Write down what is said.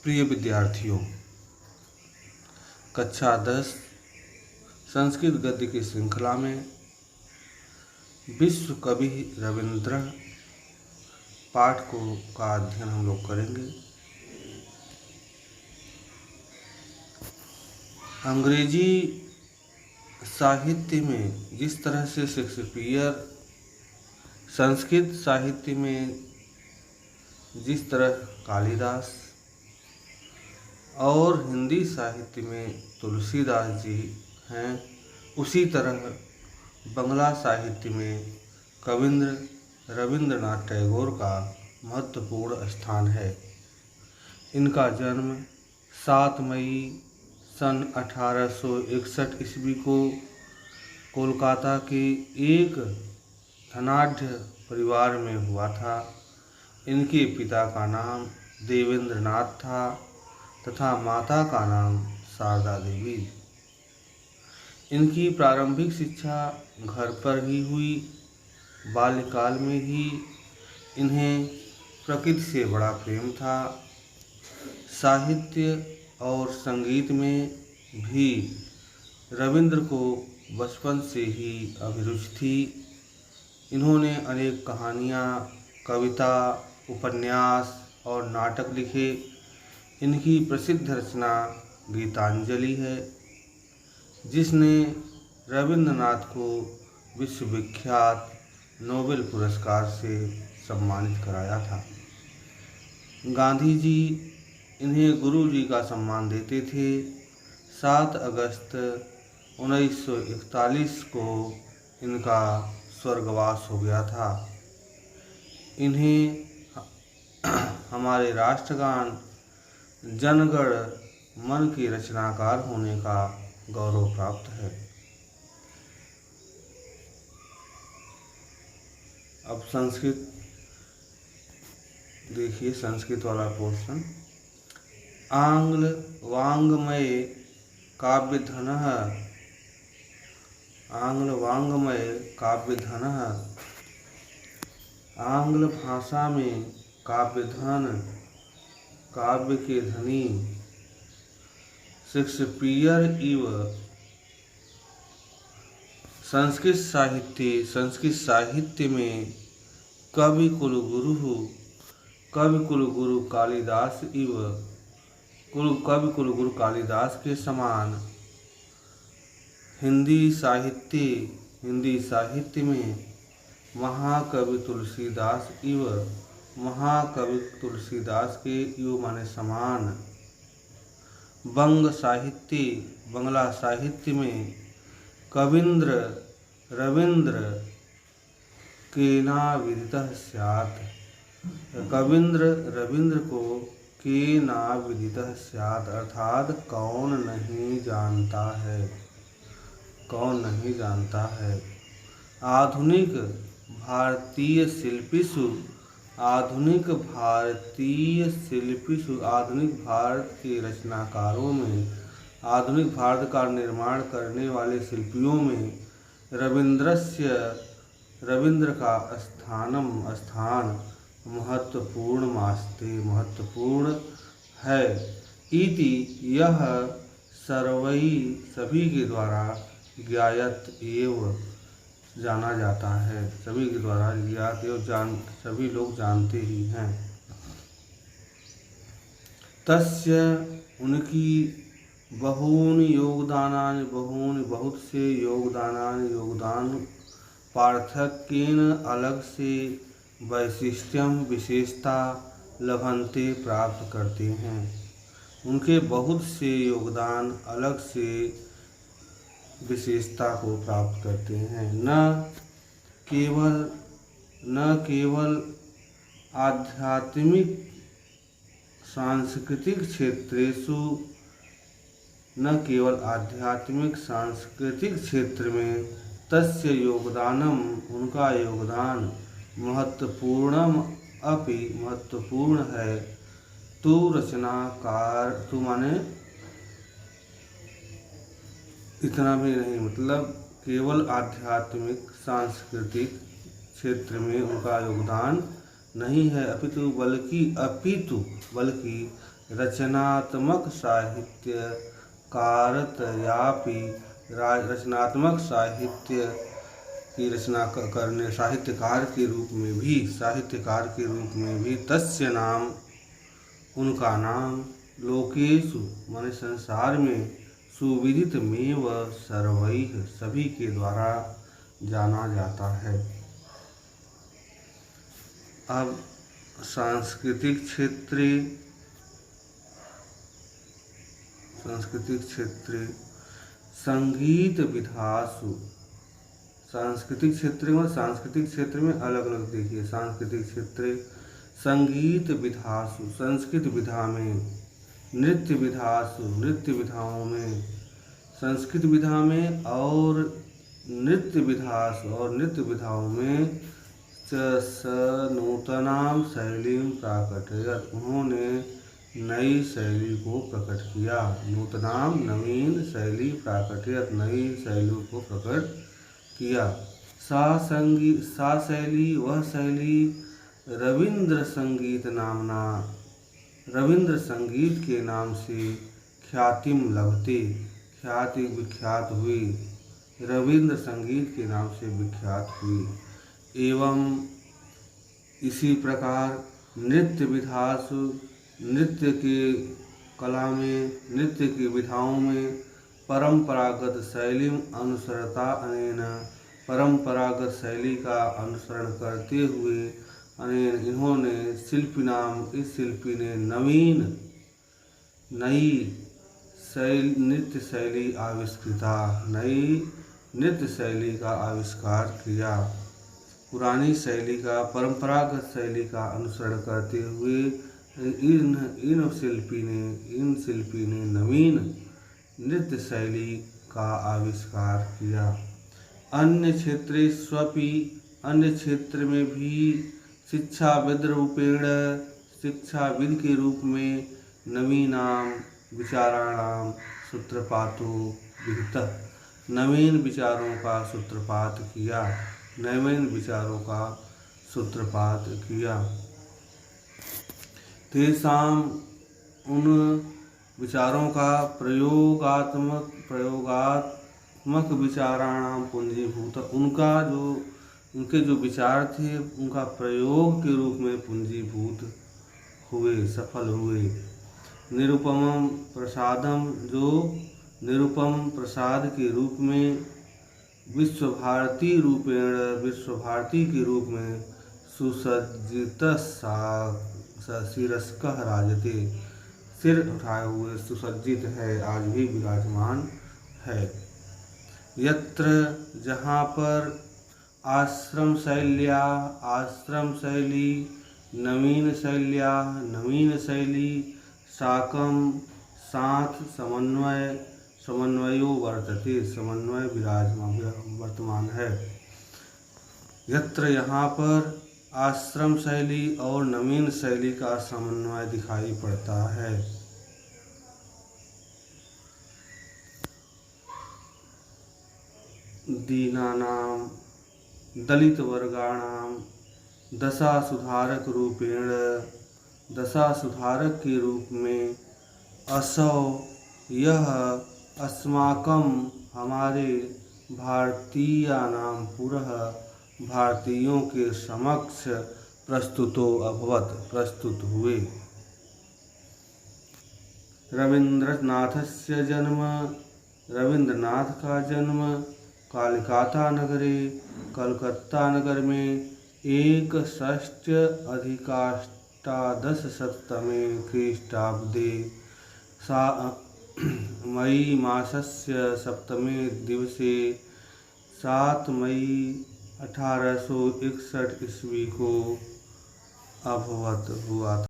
प्रिय विद्यार्थियों, कक्षा 10 संस्कृत गद्य की श्रृंखला में विश्व कवि रविंद्र पाठ का अध्ययन हम लोग करेंगे। अंग्रेजी साहित्य में जिस तरह से शेक्सपियर, संस्कृत साहित्य में जिस तरह कालिदास और हिंदी साहित्य में तुलसीदास जी हैं, उसी तरह बंगला साहित्य में कविंद्र रविंद्रनाथ टैगोर का महत्वपूर्ण स्थान है। इनका जन्म 7 मई सन 1861 ईस्वी को कोलकाता के एक धनाढ्य परिवार में हुआ था। इनके पिता का नाम देवेंद्रनाथ था तथा माता का नाम शारदा देवी। इनकी प्रारंभिक शिक्षा घर पर ही हुई। बाल्यकाल में ही इन्हें प्रकृति से बड़ा प्रेम था। साहित्य और संगीत में भी रविंद्र को बचपन से ही अभिरुचि थी। इन्होंने अनेक कहानियाँ, कविता, उपन्यास और नाटक लिखे। इनकी प्रसिद्ध रचना गीतांजलि है, जिसने रविंद्रनाथ को विश्वविख्यात नोबेल पुरस्कार से सम्मानित कराया था। गांधी जी इन्हें गुरु जी का सम्मान देते थे। 7 अगस्त 1941 को इनका स्वर्गवास हो गया था। इन्हें हमारे राष्ट्रगान जनगण मन के रचनाकार होने का गौरव प्राप्त है। अब संस्कृत देखिए, संस्कृत वाला पोर्शन। आंग्ल वाङ्मय काव्यधनः आंग्ल भाषा में काव्यधन, काव्य के धनी शेक्सपियर इव संस्कृत साहित्य में कवि कुलगुरु कालिदास इव कवि कुलगुरु कालिदास के समान हिंदी साहित्य में महाकवि तुलसीदास इव महाकवि तुलसीदास के इव माने समान बंगला साहित्य में कविंद्र रविंद्र केनाविदितः स्यात्। रविंद्र को केनाविदितः स्यात् अर्थात कौन नहीं जानता है। आधुनिक भारतीय भारत के रचनाकारों में, आधुनिक भारत का निर्माण करने वाले शिल्पियों में रविंद्र का स्थान महत्वपूर्ण है। इति यह सभी के द्वारा ज्ञात एवं जाना जाता है। सभी के द्वारा ज्ञात एवं सभी लोग जानते ही हैं। तस्य उनकी बहुत से योगदान पार्थक्येन अलग से वैशिष्ट्यम विशेषता लभन्ते प्राप्त करते हैं। उनके बहुत से योगदान अलग से विशेषता को प्राप्त करते हैं। न केवल आध्यात्मिक सांस्कृतिक क्षेत्र में तस्य योगदानम उनका योगदान महत्वपूर्ण है। तू माने इतना भी नहीं, मतलब केवल आध्यात्मिक सांस्कृतिक क्षेत्र में उनका योगदान नहीं है, अपितु बल्कि रचनात्मक साहित्यकारतयापि रचनात्मक साहित्य की रचना करने साहित्यकार के रूप में भी तस्य नाम उनका नाम लोकेषु माने संसार में सुविदित मेव सर्वैः सभी के द्वारा जाना जाता है। अब सांस्कृतिक क्षेत्रे संगीत विधासु सांस्कृतिक क्षेत्र में अलग अलग देखिए। सांस्कृतिक क्षेत्र संगीत विधासु संस्कृत विधा में, नृत्य विधासु नृत्य विधाओं में, संस्कृत विधा में और नृत्य विधाओं में नूतनां शैलीं प्राकटयत् उन्होंने नई शैली को प्रकट किया। नूतनाम नवीन शैली प्राकटयत् नई शैली को प्रकट किया। सा शैली वह शैली रविंद्र संगीत के नाम से ख्यातिम लभते विख्यात हुई। रविंद्र संगीत के नाम से विख्यात हुई। एवं इसी प्रकार नृत्य विधासु नृत्य के कला में, नृत्य की विधाओं में परंपरागत शैलीम अनुसरता अनेन परंपरागत शैली का अनुसरण करते हुए अनेन इन्होंने इस शिल्पी ने नई नृत्य शैली का आविष्कार किया। पुरानी शैली का परंपरागत शैली का अनुसरण करते हुए इन शिल्पी ने नवीन नृत्य शैली का आविष्कार किया। अन्य क्षेत्र में भी शिक्षाविद के रूप में नवीनां विचाराणां सूत्रपातो विहितः नवीन विचारों का सूत्रपात किया। तेषां उन विचारों का प्रयोगात्मक विचाराणां पुंजीभूत उनके जो विचार थे उनका प्रयोग के रूप में पुंजीभूत हुए, सफल हुए। निरुपम प्रसाद के रूप में विश्वभारती के रूप में सुसज्जितः राजते सिर उठाए हुए सुसज्जित है, आज भी विराजमान है। यत्र जहाँ पर आश्रम शैली नवीन शैली साकं साथ समन्वयो वर्तते समन्वय वर्तमान है। यत्र यहाँ पर आश्रम शैली और नवीन शैली का समन्वय दिखाई पड़ता है। दीनानां दलित वर्गाणां दशा सुधारक के रूप में असौ यह अस्माकं हमारे भारतीयों के समक्ष प्रस्तुत हुए। रविंद्रनाथ का जन्म कलकत्ता नगर में 61 ख्रीष्टाब्दे मई मासस्य सप्तमे दिवसे 7 मई 1861 ईस्वी को हुआ था।